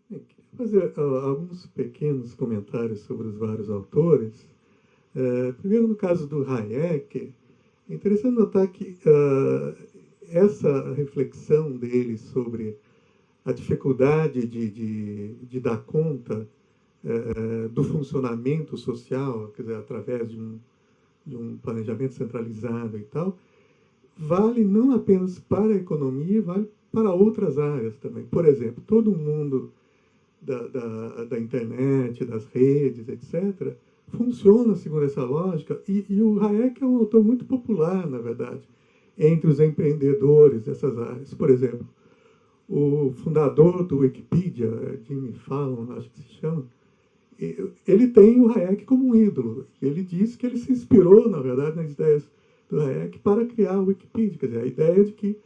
Queria fazer alguns pequenos comentários sobre os vários autores. Primeiro, no caso do Hayek, é interessante notar que essa reflexão dele sobre a dificuldade de dar conta do funcionamento social, quer dizer, através de um planejamento centralizado e tal, vale não apenas para a economia, vale para outras áreas também. Por exemplo, todo mundo da internet, das redes, etc., funciona segundo essa lógica, e o Hayek é um autor muito popular, na verdade, entre os empreendedores dessas áreas. Por exemplo, o fundador do Wikipedia, Jimmy Fallon, acho que se chama, ele tem o Hayek como um ídolo. Ele diz que ele se inspirou, na verdade, nas ideias do Hayek para criar o Wikipedia. Quer dizer, a ideia de que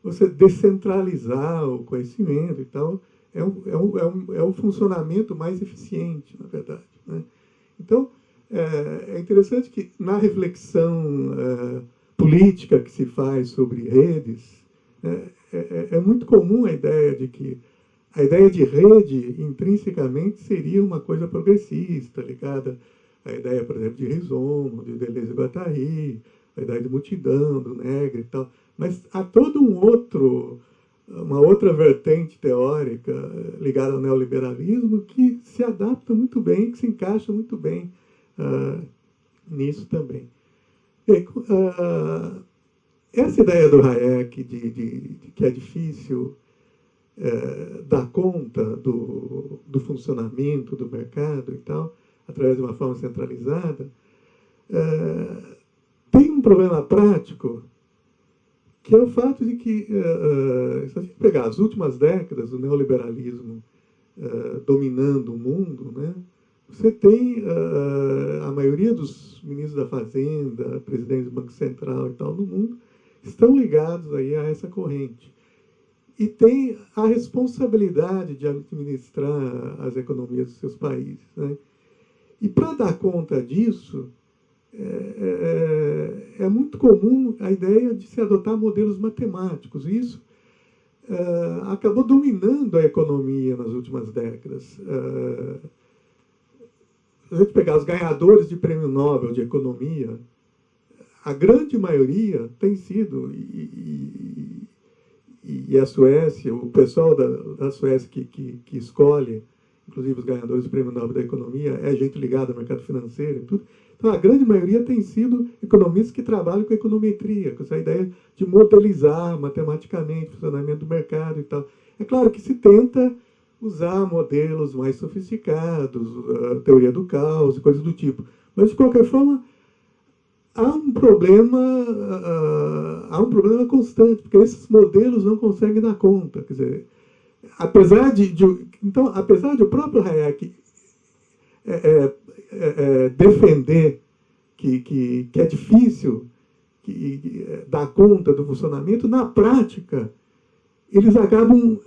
você descentralizar o conhecimento e tal é um funcionamento mais eficiente, na verdade, né? Então, é interessante que na reflexão política que se faz sobre redes, é muito comum a ideia de que a ideia de rede, intrinsecamente, seria uma coisa progressista, ligada à ideia, por exemplo, de Rizoma, de Deleuze e Guattari, a ideia de multidão, do Negri e tal. Mas há todo uma outra vertente teórica ligada ao neoliberalismo que se adapta muito bem, que se encaixa muito bem nisso também. Essa ideia do Hayek de que é difícil dar conta do funcionamento do mercado e tal, através de uma forma centralizada, tem um problema prático, que é o fato de que, se a gente pegar as últimas décadas do neoliberalismo dominando o mundo, né, você tem a maioria dos ministros da Fazenda, presidentes do Banco Central e tal no mundo, estão ligados aí a essa corrente. E tem a responsabilidade de administrar as economias dos seus países, né? E para dar conta disso, é muito comum a ideia de se adotar modelos matemáticos. E isso acabou dominando a economia nas últimas décadas. Se a gente pegar os ganhadores de prêmio Nobel de economia, a grande maioria tem sido, e a Suécia, o pessoal da Suécia que escolhe, inclusive os ganhadores do Prêmio Nobel da Economia, é gente ligada ao mercado financeiro e tudo. Então, a grande maioria tem sido economistas que trabalham com econometria, com essa ideia de modelizar matematicamente o funcionamento do mercado e tal. É claro que se tenta usar modelos mais sofisticados, teoria do caos e coisas do tipo. Mas, de qualquer forma, há um problema constante, porque esses modelos não conseguem dar conta. Quer dizer, apesar de o próprio Hayek defender que é difícil dar conta do funcionamento, na prática, eles acabam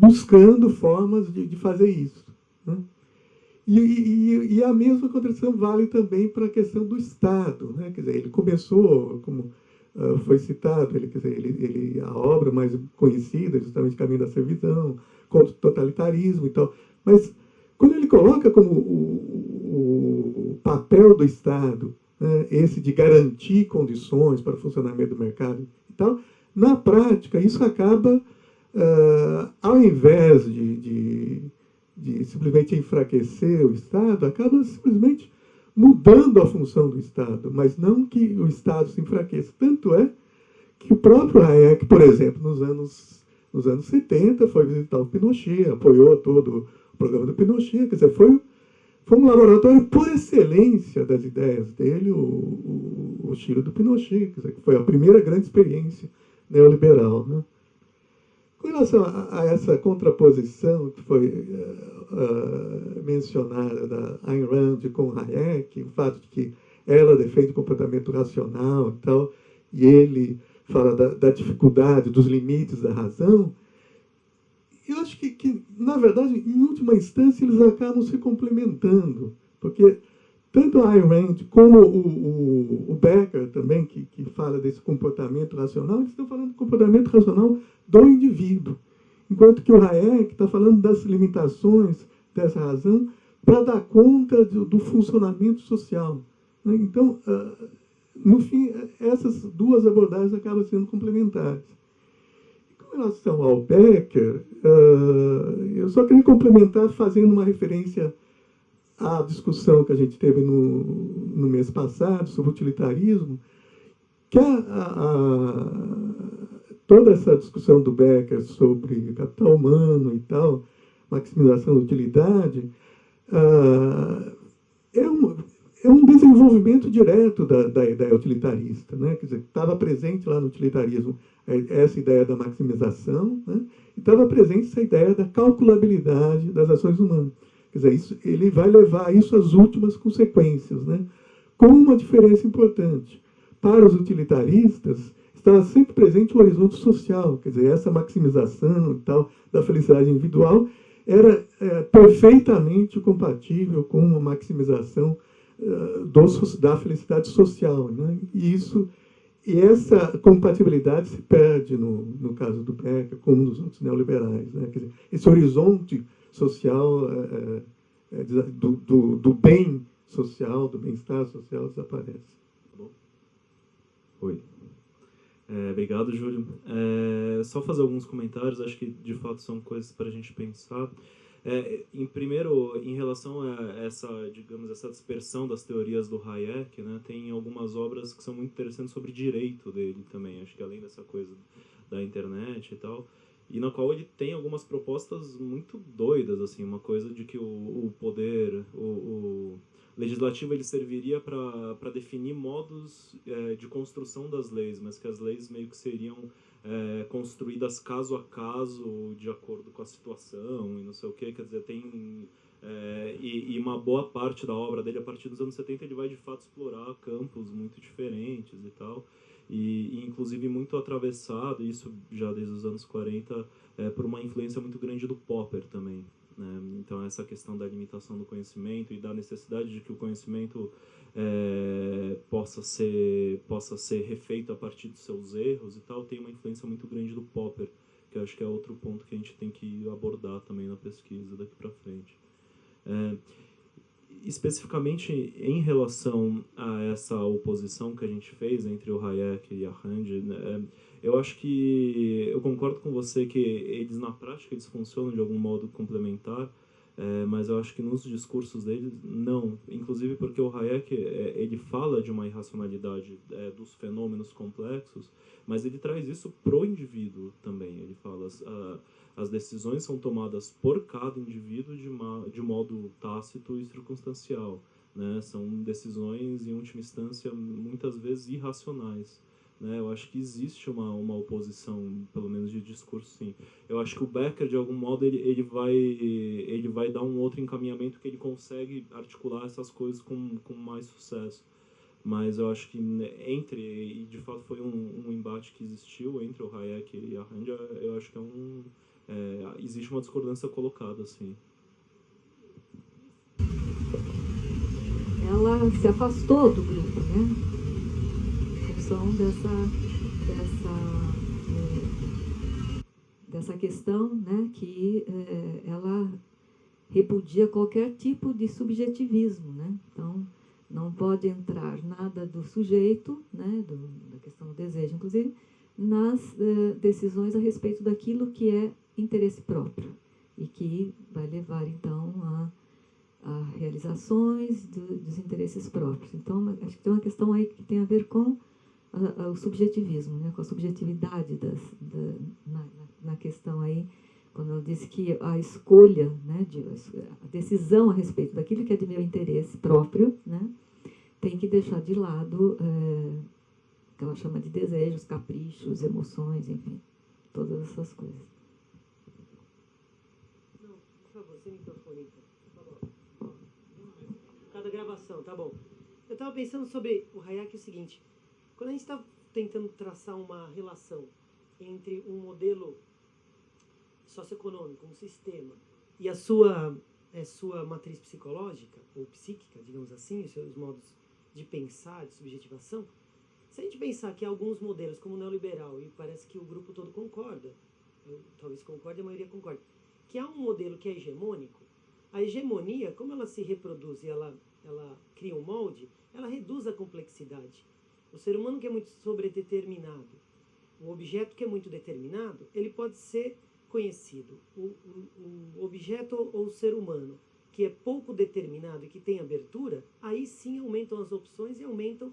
buscando formas de fazer isso, né? E a mesma condição vale também para a questão do Estado, né? Quer dizer, ele começou, como foi citado, a obra mais conhecida, justamente Caminho da Servidão, contra o totalitarismo e tal. Mas quando ele coloca como o papel do Estado, né, esse de garantir condições para o funcionamento do mercado e tal, na prática, isso acaba, ao invés de simplesmente enfraquecer o Estado, acaba simplesmente mudando a função do Estado, mas não que o Estado se enfraqueça. Tanto é que o próprio Hayek, por exemplo, nos anos 70, foi visitar o Pinochet, apoiou todo o programa do Pinochet, quer dizer, foi um laboratório por excelência das ideias dele, o estilo do Pinochet, quer dizer, que foi a primeira grande experiência neoliberal, né? Com relação a essa contraposição que foi mencionada da Ayn Rand com Hayek, o fato de que ela defende o comportamento racional e tal, e ele fala da dificuldade, dos limites da razão, eu acho que, na verdade, em última instância, eles acabam se complementando, porque tanto a Ayn Rand como o Becker também, que fala desse comportamento racional, eles estão falando do comportamento racional do indivíduo. enquanto que o Hayek está falando das limitações dessa razão para dar conta do funcionamento social. Né? Então, no fim, essas duas abordagens acabam sendo complementares. Com relação ao Becker, eu só queria complementar fazendo uma referência à discussão que a gente teve no mês passado sobre utilitarismo, que toda essa discussão do Becker sobre capital humano e tal, maximização da utilidade, é um desenvolvimento direto da ideia utilitarista, né? Quer dizer, estava presente lá no utilitarismo essa ideia da maximização, né? E estava presente essa ideia da calculabilidade das ações humanas. Quer dizer, ele vai levar isso às últimas consequências, né? Com uma diferença importante. Para os utilitaristas, estava sempre presente o horizonte social, quer dizer, essa maximização e tal da felicidade individual era perfeitamente compatível com uma maximização da felicidade social. Né? E essa compatibilidade se perde no caso do Becker, como nos outros neoliberais. Né? Quer dizer, esse horizonte social do bem social, do bem-estar social, desaparece. Oi. Obrigado, Júlio. Só fazer alguns comentários, acho que de fato são coisas para a gente pensar. Primeiro, em relação a essa, digamos, essa dispersão das teorias do Hayek, né, tem algumas obras que são muito interessantes sobre direito dele também, acho que além dessa coisa da internet e tal, e na qual ele tem algumas propostas muito doidas, assim, uma coisa de que o poder, o legislativo, ele serviria para definir modos de construção das leis, mas que as leis meio que seriam construídas caso a caso, de acordo com a situação e não sei o que, quer dizer, tem... e uma boa parte da obra dele, a partir dos anos 70, ele vai de fato explorar campos muito diferentes e tal, e inclusive muito atravessado, isso já desde os anos 40, por uma influência muito grande do Popper também. Né? Então, essa questão da limitação do conhecimento e da necessidade de que o conhecimento possa ser refeito a partir dos seus erros e tal, tem uma influência muito grande do Popper, que eu acho que é outro ponto que a gente tem que abordar também na pesquisa daqui para frente. Especificamente em relação a essa oposição que a gente fez entre o Hayek e a Rand, né, eu acho que eu concordo com você que eles na prática eles funcionam de algum modo complementar, mas eu acho que nos discursos deles não, inclusive porque o Hayek ele fala de uma irracionalidade dos fenômenos complexos, mas ele traz isso pro indivíduo também. Ele fala as decisões são tomadas por cada indivíduo de modo tácito e circunstancial, né? São decisões, em última instância, muitas vezes irracionais. Né? Eu acho que existe uma oposição, pelo menos de discurso, sim. Eu acho que o Becker, de algum modo, ele vai dar um outro encaminhamento que ele consegue articular essas coisas com mais sucesso. Mas eu acho que e de fato foi um embate que existiu entre o Hayek e a Rand, eu acho que existe uma discordância colocada, assim. Ela se afastou do grupo, né? Em função dessa questão, né? Que ela repudia qualquer tipo de subjetivismo, né? Então, não pode entrar nada do sujeito, né? Da questão do desejo, inclusive, nas decisões a respeito daquilo que é interesse próprio e que vai levar, então, a realizações dos interesses próprios. Então, acho que tem uma questão aí que tem a ver com o subjetivismo, né? Com a subjetividade na questão aí, quando ela disse que a escolha, né, a decisão a respeito daquilo que é de meu interesse próprio, né, tem que deixar de lado o que ela chama de desejos, caprichos, emoções, enfim, todas essas coisas. Não, por favor, sem microfone, então. Tá bom. Cada gravação, tá bom. Eu estava pensando sobre o Hayek o seguinte: quando a gente está tentando traçar uma relação entre um modelo socioeconômico, um sistema, e a sua matriz psicológica, ou psíquica, digamos assim, os seus modos de pensar, de subjetivação, se a gente pensar que alguns modelos, como o neoliberal, e parece que o grupo todo concorda, eu talvez concorde, a maioria concorde, que há um modelo que é hegemônico. A hegemonia, como ela se reproduz e ela cria um molde, ela reduz a complexidade. O ser humano que é muito sobredeterminado, o objeto que é muito determinado, ele pode ser conhecido. O objeto ou o ser humano que é pouco determinado e que tem abertura, aí sim aumentam as opções e aumentam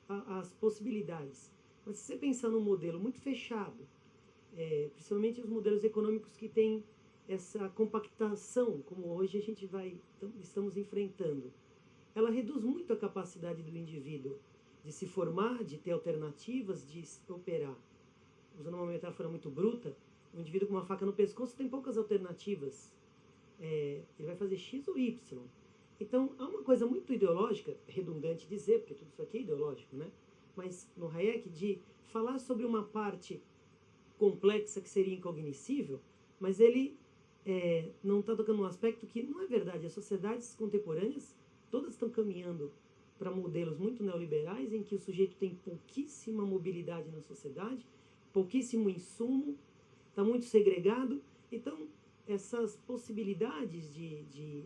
as possibilidades. Mas se você pensar num modelo muito fechado, principalmente os modelos econômicos que têm essa compactação, como hoje estamos enfrentando, ela reduz muito a capacidade do indivíduo de se formar, de ter alternativas, de operar. Usando uma metáfora muito bruta, o indivíduo com uma faca no pescoço tem poucas alternativas. Ele vai fazer X ou Y. Então, há uma coisa muito ideológica, redundante dizer, porque tudo isso aqui é ideológico, né? Mas no Hayek, de falar sobre uma parte complexa que seria incognoscível, mas ele não está tocando um aspecto que não é verdade. As sociedades contemporâneas todas estão caminhando para modelos muito neoliberais, em que o sujeito tem pouquíssima mobilidade na sociedade, pouquíssimo insumo, está muito segregado. Então, essas possibilidades de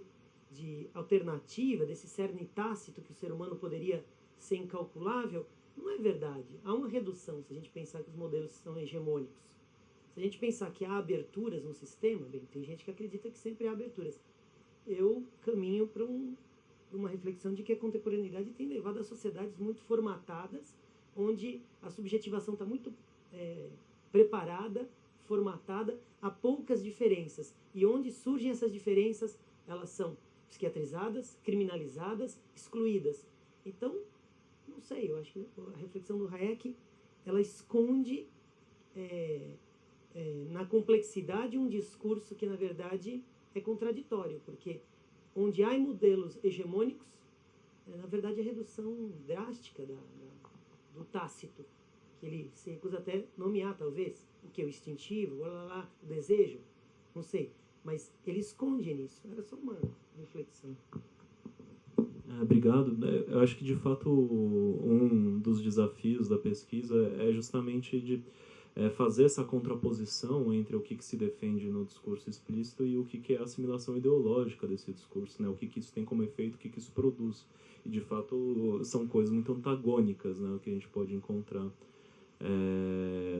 alternativa, desse cerne tácito que o ser humano poderia ser incalculável, não é verdade. Há uma redução se a gente pensar que os modelos são hegemônicos. Se a gente pensar que há aberturas no sistema, bem, tem gente que acredita que sempre há aberturas. Eu caminho para uma reflexão de que a contemporaneidade tem levado a sociedades muito formatadas, onde a subjetivação está muito preparada, formatada, há poucas diferenças. E onde surgem essas diferenças, elas são psiquiatrizadas, criminalizadas, excluídas. Então, não sei, eu acho que a reflexão do Hayek, ela esconde na complexidade um discurso que, na verdade, é contraditório, porque onde há modelos hegemônicos, na verdade, a redução drástica do tácito, que ele se recusa até nomear, talvez, o que é o instintivo, o desejo, não sei, mas ele esconde nisso. Era só uma reflexão. Obrigado. Eu acho que, de fato, um dos desafios da pesquisa é justamente de fazer essa contraposição entre o que se defende no discurso explícito e o que é a assimilação ideológica desse discurso, né? O que isso tem como efeito, o que isso produz. E, de fato, são coisas muito antagônicas, né? O que a gente pode encontrar.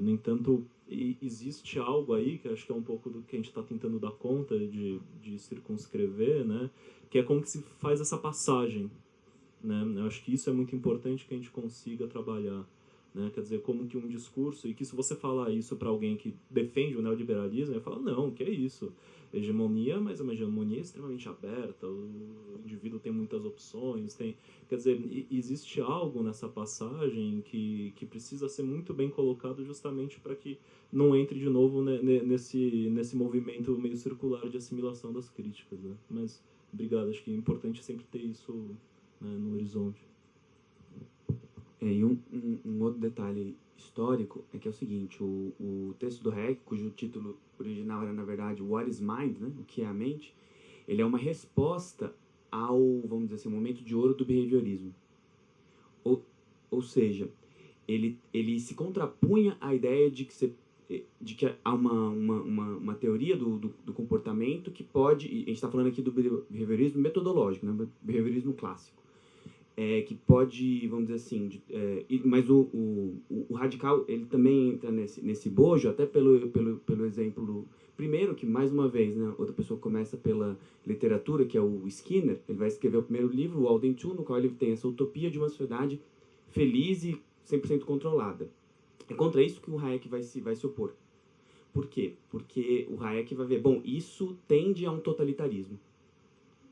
No entanto, existe algo aí, que acho que é um pouco do que a gente está tentando dar conta de circunscrever, né? Que é como que se faz essa passagem, né? Eu acho que isso é muito importante que a gente consiga trabalhar, né? Quer dizer, como que um discurso, e que se você falar isso para alguém que defende o neoliberalismo, ele fala, não, que é isso? Hegemonia, mas é uma hegemonia extremamente aberta, o indivíduo tem muitas opções, quer dizer, existe algo nessa passagem que precisa ser muito bem colocado justamente para que não entre de novo, né, nesse movimento meio circular de assimilação das críticas, né? Mas, obrigado, acho que é importante sempre ter isso, né, no horizonte. E um outro detalhe histórico é que é o seguinte, o texto do Hayek, cujo título original era, na verdade, What is Mind, né? O que é a mente, ele é uma resposta ao, vamos dizer assim, momento de ouro do behaviorismo. Ou seja, ele se contrapunha à ideia de que há uma teoria do comportamento que pode, a gente está falando aqui do behaviorismo metodológico, né? Behaviorismo clássico. Que pode, vamos dizer assim, mas o radical, ele também entra nesse bojo, até pelo exemplo primeiro, que mais uma vez, né, outra pessoa começa pela literatura, que é o Skinner. Ele vai escrever o primeiro livro, o Walden 2, no qual ele tem essa utopia de uma sociedade feliz e 100% controlada. É contra isso que o Hayek vai se opor. Por quê? Porque o Hayek vai ver, bom, isso tende a um totalitarismo.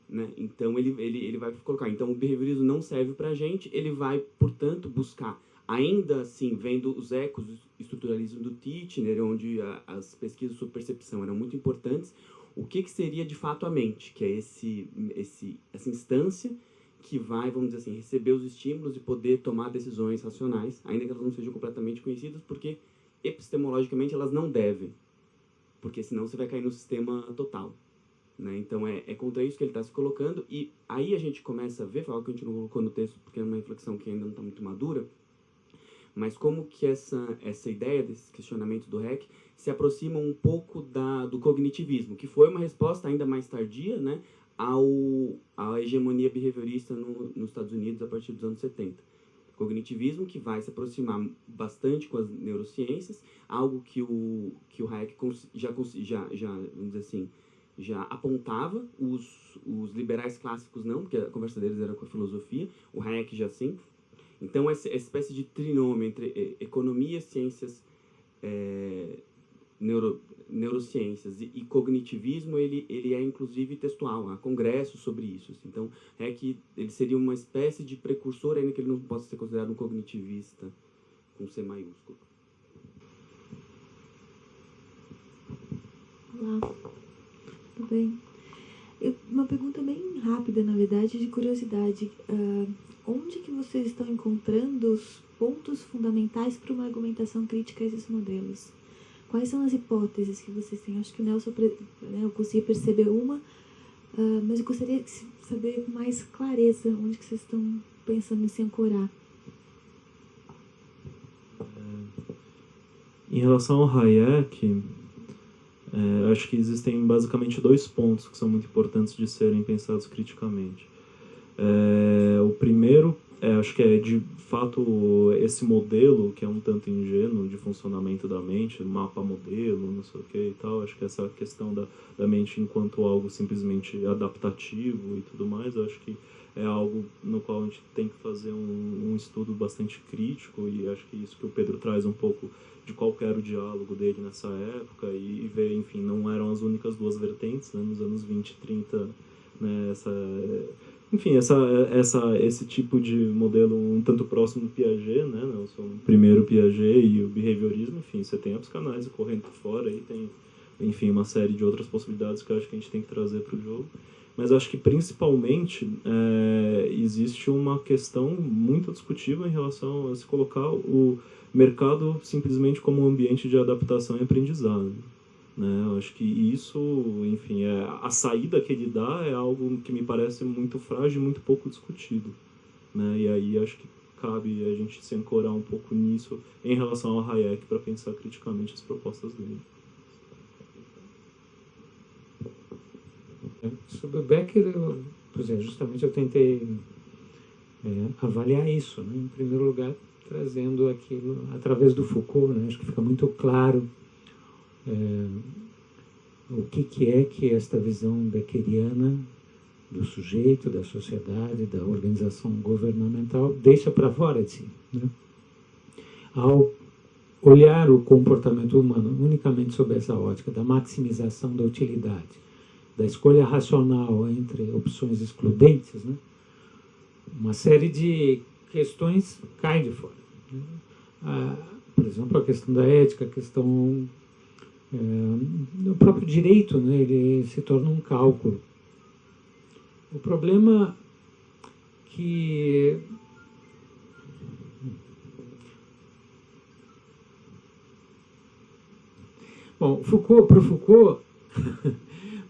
Né? Então ele vai colocar, então o behaviorismo não serve para a gente, ele vai, portanto, buscar, ainda assim, vendo os ecos do estruturalismo do Titchener, onde as pesquisas sobre percepção eram muito importantes, o que seria de fato a mente, que é essa instância que vai, vamos dizer assim, receber os estímulos e poder tomar decisões racionais, ainda que elas não sejam completamente conhecidas, porque epistemologicamente elas não devem, porque senão você vai cair no sistema total. Né? Então é contra isso que ele está se colocando, e aí a gente começa a ver, foi algo que a gente não colocou no texto porque é uma reflexão que ainda não está muito madura, mas como que essa ideia desse questionamento do Hayek se aproxima um pouco do cognitivismo, que foi uma resposta ainda mais tardia, né, à hegemonia behaviorista nos Estados Unidos a partir dos anos 70. Cognitivismo que vai se aproximar bastante com as neurociências, algo que o Hayek vamos dizer assim, já apontava, os liberais clássicos não, porque a conversa deles era com a filosofia, o Hayek já sim. Então, essa espécie de trinômio entre economia, ciências, neurociências e cognitivismo, ele é inclusive textual, há congressos sobre isso. Assim. Então, Hayek ele seria uma espécie de precursor, ainda que ele não possa ser considerado um cognitivista com C maiúsculo. Olá, tudo bem? Uma pergunta bem rápida, na verdade, de curiosidade. Onde que vocês estão encontrando os pontos fundamentais para uma argumentação crítica a esses modelos? Quais são as hipóteses que vocês têm? Acho que o Nelson, eu consegui perceber uma, mas eu gostaria de saber com mais clareza onde que vocês estão pensando em se ancorar. Em relação ao Hayek, acho que existem basicamente 2 pontos que são muito importantes de serem pensados criticamente. O primeiro, acho que é de fato esse modelo, que é um tanto ingênuo de funcionamento da mente, mapa modelo, não sei o que e tal, acho que essa questão da mente enquanto algo simplesmente adaptativo e tudo mais, acho que é algo no qual a gente tem que fazer um estudo bastante crítico, e acho que isso que o Pedro traz um pouco de qual era o diálogo dele nessa época, e ver, enfim, não eram as únicas 2 vertentes, né, nos anos 20 e 30, né, esse tipo de modelo um tanto próximo do Piaget, né, o primeiro Piaget e o behaviorismo, enfim, você tem a psicanálise correndo por fora, e tem, enfim, uma série de outras possibilidades que eu acho que a gente tem que trazer para o jogo. Mas acho que principalmente existe uma questão muito discutível em relação a se colocar o mercado simplesmente como um ambiente de adaptação e aprendizado. Né? Eu acho que isso, enfim, a saída que ele dá é algo que me parece muito frágil e muito pouco discutido. Né? E aí acho que cabe a gente se ancorar um pouco nisso em relação ao Hayek para pensar criticamente as propostas dele. Sobre o Becker, justamente eu tentei avaliar isso, né? Em primeiro lugar, trazendo aquilo através do Foucault, né? Acho que fica muito claro o que é que esta visão beckeriana do sujeito, da sociedade, da organização governamental deixa para fora de si, né? Ao olhar o comportamento humano unicamente sob essa ótica da maximização da utilidade, da escolha racional entre opções excludentes, né? Uma série de questões caem de fora. Né? Por exemplo, a questão da ética, a questão do próprio direito, né? Ele se torna um cálculo. O problema que bom, para o Foucault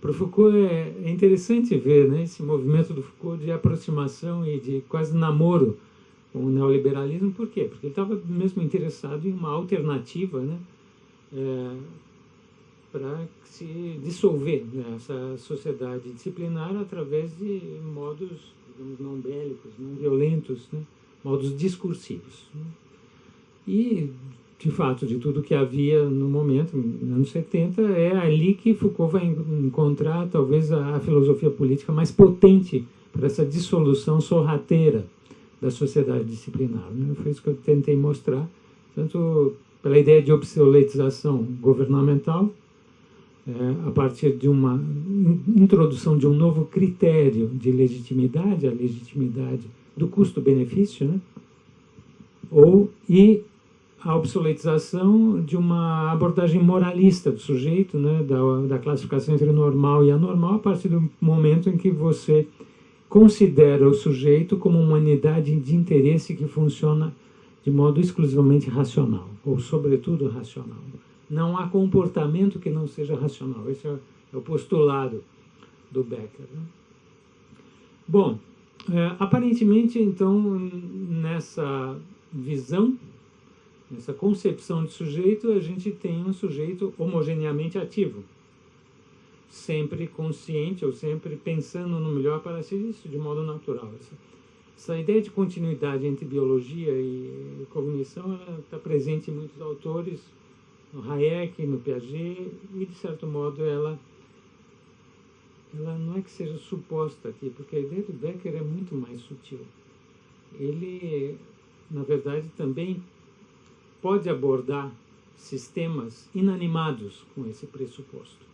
para o Foucault é interessante ver, né, esse movimento do Foucault de aproximação e de quase namoro com o neoliberalismo. Por quê? Porque ele estava mesmo interessado em uma alternativa, né, para se dissolver, né, essa sociedade disciplinar através de modos, digamos, não bélicos, não violentos, né, modos discursivos. Né. E, de fato, de tudo que havia no momento, nos anos 70, é ali que Foucault vai encontrar talvez a filosofia política mais potente para essa dissolução sorrateira da sociedade disciplinar. Né? Foi isso que eu tentei mostrar, tanto pela ideia de obsoletização governamental, a partir de uma introdução de um novo critério de legitimidade, a legitimidade do custo-benefício, né? E a obsoletização de uma abordagem moralista do sujeito, né, da classificação entre normal e anormal, a partir do momento em que você considera o sujeito como uma unidade de interesse que funciona de modo exclusivamente racional, ou sobretudo racional. Não há comportamento que não seja racional. Esse é o postulado do Becker. Né? Bom, aparentemente, então, nessa visão, Nessa concepção de sujeito, a gente tem um sujeito homogeneamente ativo, sempre consciente ou sempre pensando no melhor para si, isso de modo natural. Essa ideia de continuidade entre biologia e cognição está presente em muitos autores, no Hayek, no Piaget, e de certo modo ela não é que seja suposta aqui, porque a ideia do Becker é muito mais sutil. Ele, na verdade, também pode abordar sistemas inanimados com esse pressuposto.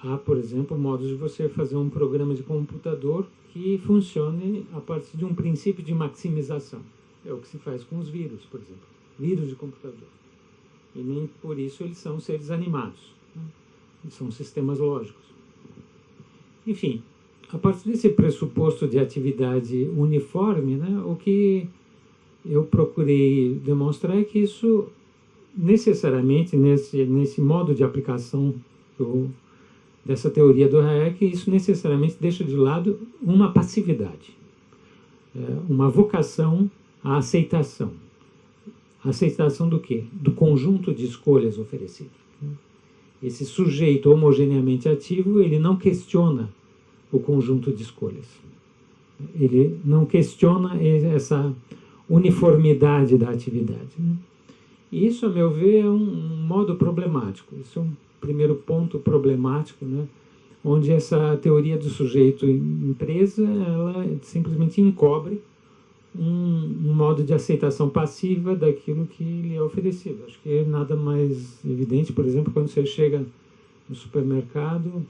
Há, por exemplo, modos de você fazer um programa de computador que funcione a partir de um princípio de maximização. É o que se faz com os vírus, por exemplo. Vírus de computador. E nem por isso eles são seres animados, né? Eles são sistemas lógicos. Enfim, a partir desse pressuposto de atividade uniforme, né, o que eu procurei demonstrar é que isso necessariamente, nesse modo de aplicação dessa teoria do Hayek, isso necessariamente deixa de lado uma passividade, uma vocação à aceitação. A aceitação do quê? Do conjunto de escolhas oferecidas. Esse sujeito homogeneamente ativo, ele não questiona o conjunto de escolhas. Ele não questiona essa uniformidade da atividade, né? E isso, a meu ver, é um modo problemático. Isso é um primeiro ponto problemático, né? Onde essa teoria do sujeito empresa, ela simplesmente encobre um modo de aceitação passiva daquilo que lhe é oferecido. Acho que é nada mais evidente, por exemplo, quando você chega no supermercado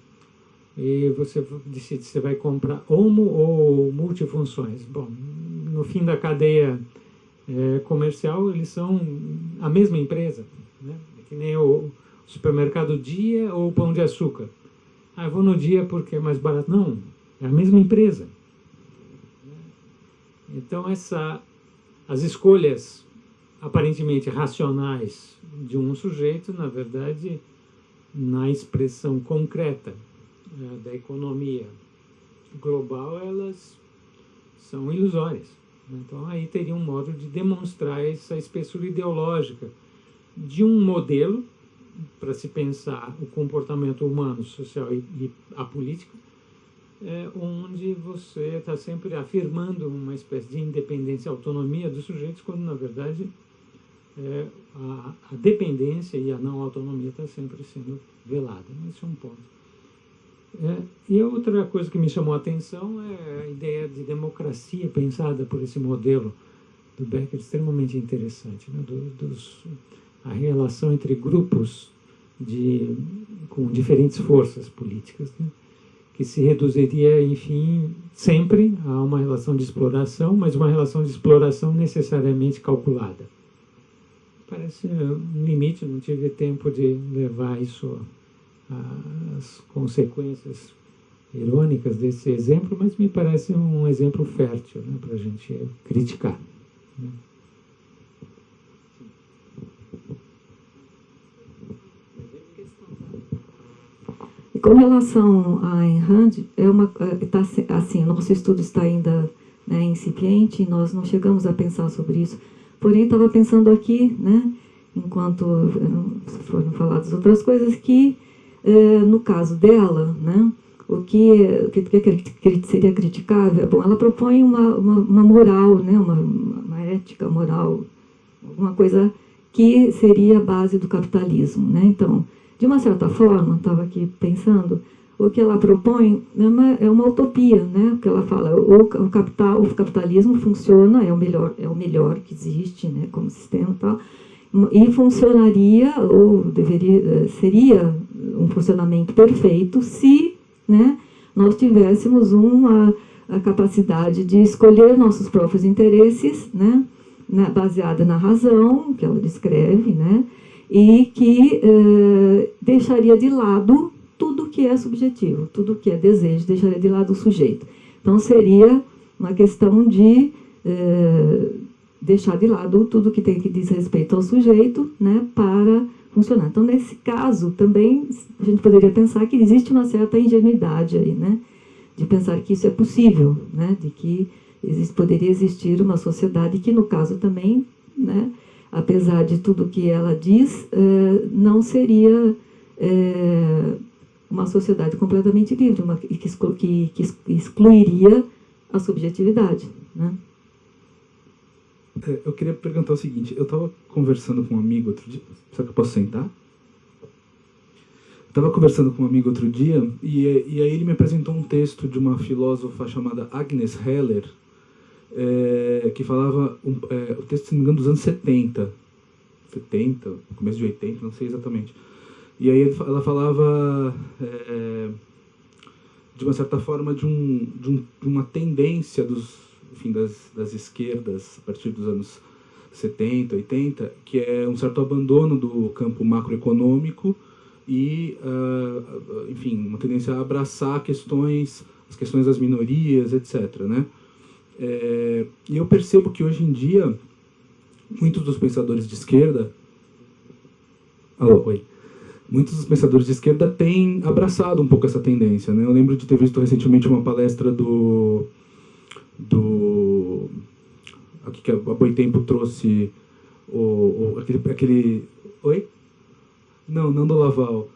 e você decide se você vai comprar homo ou multifunções. Bom, no fim da cadeia comercial, eles são a mesma empresa, né? É que nem o supermercado Dia ou o Pão de Açúcar. Eu vou no Dia porque é mais barato. Não, é a mesma empresa. Então, as escolhas aparentemente racionais de um sujeito, na verdade, na expressão concreta da economia global, elas são ilusórias. Então, aí teria um modo de demonstrar essa espessura ideológica de um modelo para se pensar o comportamento humano, social e a política, onde você está sempre afirmando uma espécie de independência e autonomia dos sujeitos, quando, na verdade, a dependência e a não autonomia está sempre sendo velada. Esse é um ponto. E a outra coisa que me chamou a atenção é a ideia de democracia pensada por esse modelo do Becker, extremamente interessante, né? A relação entre grupos com diferentes forças políticas, né? Que se reduziria, enfim, sempre a uma relação de exploração, mas uma relação de exploração necessariamente calculada. Parece um limite, não tive tempo de levar isso às consequências irônicas desse exemplo, mas me parece um exemplo fértil, né, para a gente criticar, né? Com relação a Ayn Rand, assim, nosso estudo está ainda, né, incipiente, e nós não chegamos a pensar sobre isso. Porém, estava pensando aqui, né, enquanto foram faladas outras coisas, que no caso dela, né, o que seria criticável, bom, ela propõe uma moral, né, uma ética moral, alguma coisa que seria a base do capitalismo, né? Então, de uma certa forma, estava aqui pensando, o que ela propõe é uma utopia, né? Porque ela fala, o capitalismo funciona, é o melhor que existe, né, como sistema e tal, e funcionaria, ou seria um funcionamento perfeito se, né, nós tivéssemos a capacidade de escolher nossos próprios interesses, né, baseada na razão, que ela descreve, né, e que deixaria de lado tudo que é subjetivo, tudo que é desejo, deixaria de lado o sujeito. Então, seria uma questão de deixar de lado tudo que diz respeito ao sujeito, né, para funcionar. Então, nesse caso, também, a gente poderia pensar que existe uma certa ingenuidade aí, né, de pensar que isso é possível, né, de que poderia existir uma sociedade que, no caso também, né, apesar de tudo que ela diz, não seria uma sociedade completamente livre, que excluiria a subjetividade, né? Eu queria perguntar o seguinte, eu estava conversando com um amigo outro dia, será que eu posso sentar? Estava conversando com um amigo outro dia e aí ele me apresentou um texto de uma filósofa chamada Agnes Heller, que falava, o texto, se não me engano, dos anos 70, começo de 80, não sei exatamente. E aí ela falava, de uma certa forma, de uma tendência das esquerdas, a partir dos anos 70, 80, que é um certo abandono do campo macroeconômico e, enfim, uma tendência a abraçar as questões das minorias, etc., né? E eu percebo que hoje em dia muitos dos pensadores de esquerda muitos dos pensadores de esquerda têm abraçado um pouco essa tendência, né? Eu lembro de ter visto recentemente uma palestra aqui que a Boitempo trouxe aquele oi? Não do Laval,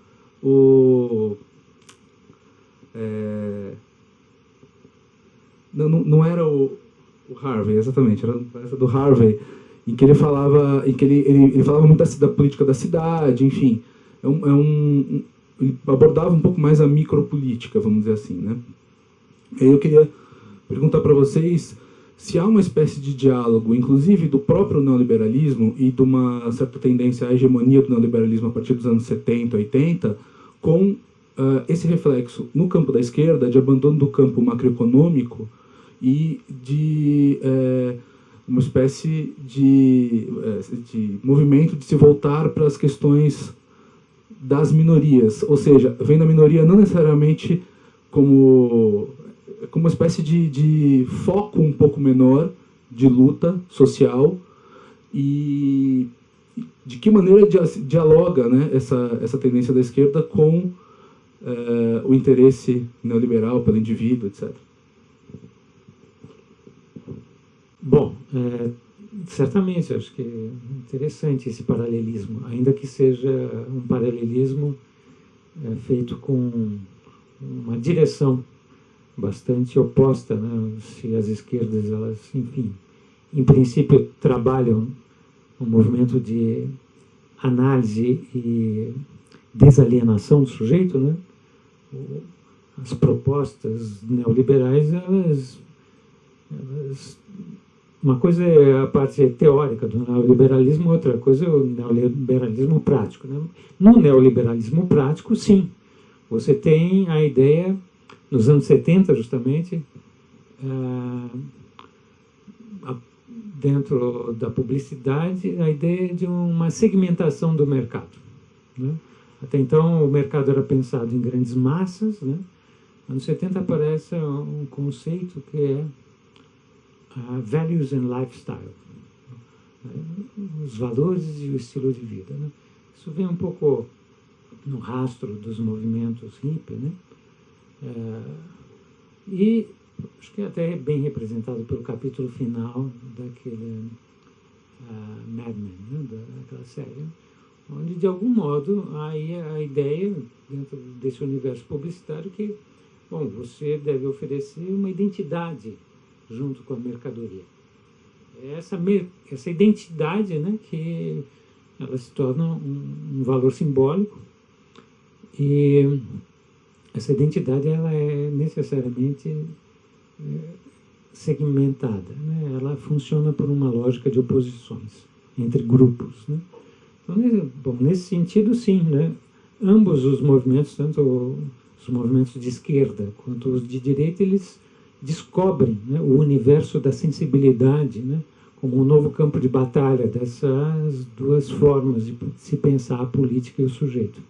não era o Harvey, exatamente, era a palestra do Harvey, em que ele falava muito da política da cidade, enfim, ele abordava um pouco mais a micropolítica, vamos dizer assim, né? E aí eu queria perguntar para vocês se há uma espécie de diálogo, inclusive do próprio neoliberalismo e de uma certa tendência à hegemonia do neoliberalismo a partir dos anos 70, 80, com esse reflexo no campo da esquerda de abandono do campo macroeconômico e de uma espécie de movimento de se voltar para as questões das minorias, ou seja, vendo a minoria não necessariamente como uma espécie de foco um pouco menor de luta social, e de que maneira dialoga, né, essa tendência da esquerda com o interesse neoliberal pelo indivíduo, etc. Bom, certamente, acho que é interessante esse paralelismo, ainda que seja um paralelismo feito com uma direção bastante oposta, né? Se as esquerdas, elas, enfim, em princípio trabalham um movimento de análise e desalienação do sujeito, né? As propostas neoliberais, elas uma coisa é a parte teórica do neoliberalismo, outra coisa é o neoliberalismo prático, né? No neoliberalismo prático, sim, você tem a ideia, nos anos 70, justamente, dentro da publicidade, a ideia de uma segmentação do mercado, né? Até então, o mercado era pensado em grandes massas, né? Nos anos 70 aparece um conceito que é values and lifestyle, os valores e o estilo de vida, né? Isso vem um pouco no rastro dos movimentos hippie, né? E acho que até é bem representado pelo capítulo final daquele Mad Men, né? Daquela série, onde de algum modo há aí a ideia dentro desse universo publicitário que, bom, você deve oferecer uma identidade junto com a mercadoria. Essa identidade, né, que ela se torna um valor simbólico, e essa identidade ela é necessariamente segmentada, né? Ela funciona por uma lógica de oposições entre grupos, né? Então, nesse sentido, sim, né? Ambos os movimentos, tanto os movimentos de esquerda quanto os de direita, eles descobrem, né, o universo da sensibilidade, né, como um novo campo de batalha dessas duas formas de se pensar a política e o sujeito.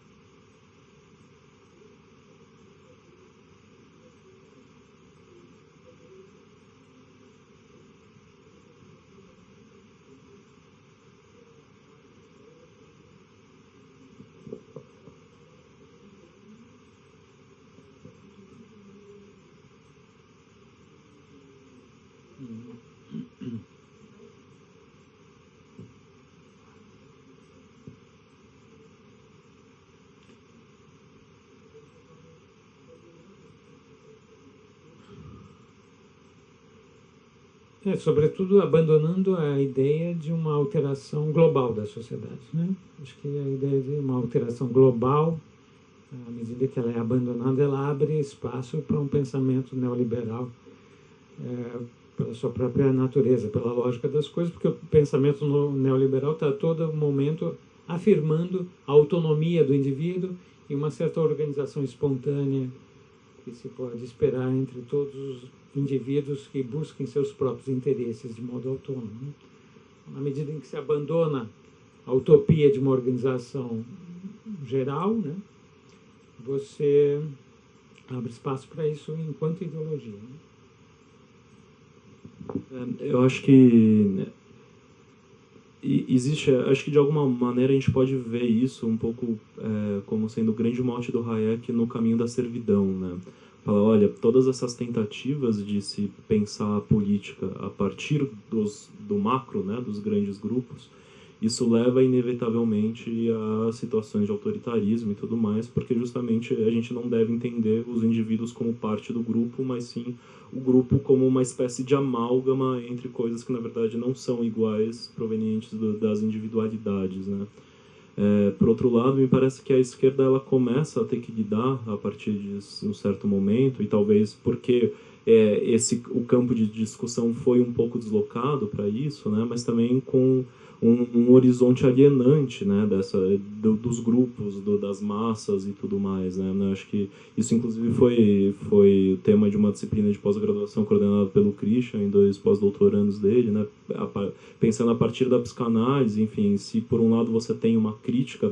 Sobretudo abandonando a ideia de uma alteração global da sociedade, né? Acho que a ideia de uma alteração global, à medida que ela é abandonada, ela abre espaço para um pensamento neoliberal, pela sua própria natureza, pela lógica das coisas, porque o pensamento neoliberal está a todo momento afirmando a autonomia do indivíduo e uma certa organização espontânea que se pode esperar entre todos os indivíduos que busquem seus próprios interesses de modo autônomo, né? Na medida em que se abandona a utopia de uma organização geral, né, você abre espaço para isso enquanto ideologia, né? Eu acho que existe, acho que de alguma maneira a gente pode ver isso um pouco como sendo o grande mote do Hayek no caminho da servidão, né? Fala, olha, todas essas tentativas de se pensar a política a partir do macro, né, dos grandes grupos, isso leva inevitavelmente a situações de autoritarismo e tudo mais, porque justamente a gente não deve entender os indivíduos como parte do grupo, mas sim o grupo como uma espécie de amálgama entre coisas que na verdade não são iguais, provenientes das individualidades, né? Por outro lado, me parece que a esquerda ela começa a ter que lidar a partir de um certo momento, e talvez porque o campo de discussão foi um pouco deslocado para isso, né, mas também com um horizonte alienante, né, dos grupos, das massas e tudo mais, né. Eu acho que isso inclusive foi o tema de uma disciplina de pós-graduação coordenada pelo Christian em 2 pós-doutorandos dele, né, pensando a partir da psicanálise, enfim, se por um lado você tem uma crítica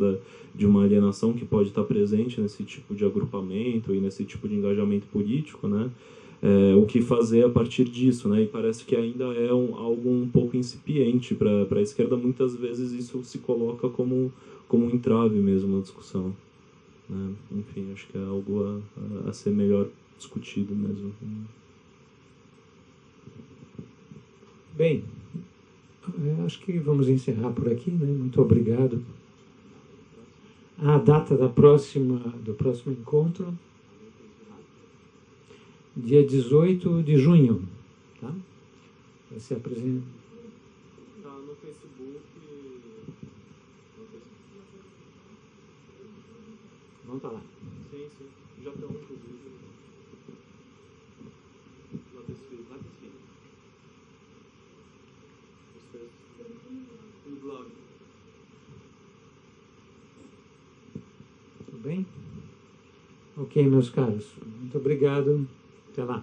de uma alienação que pode estar presente nesse tipo de agrupamento e nesse tipo de engajamento político, né, o que fazer a partir disso, né? E parece que ainda é algo um pouco incipiente para a esquerda. Muitas vezes isso se coloca como um entrave mesmo na discussão, né? Enfim, acho que é algo a ser melhor discutido mesmo. Bem, acho que vamos encerrar por aqui, né? Muito obrigado. A data do próximo encontro, dia 18 de junho, tá? Vai ser apresentado. Tá no Facebook. Vamos estar lá. Sim, já estão inclusive. Lá desfile. Vocês. No blog. Tudo bem? Ok, meus caros. Muito obrigado. Até lá.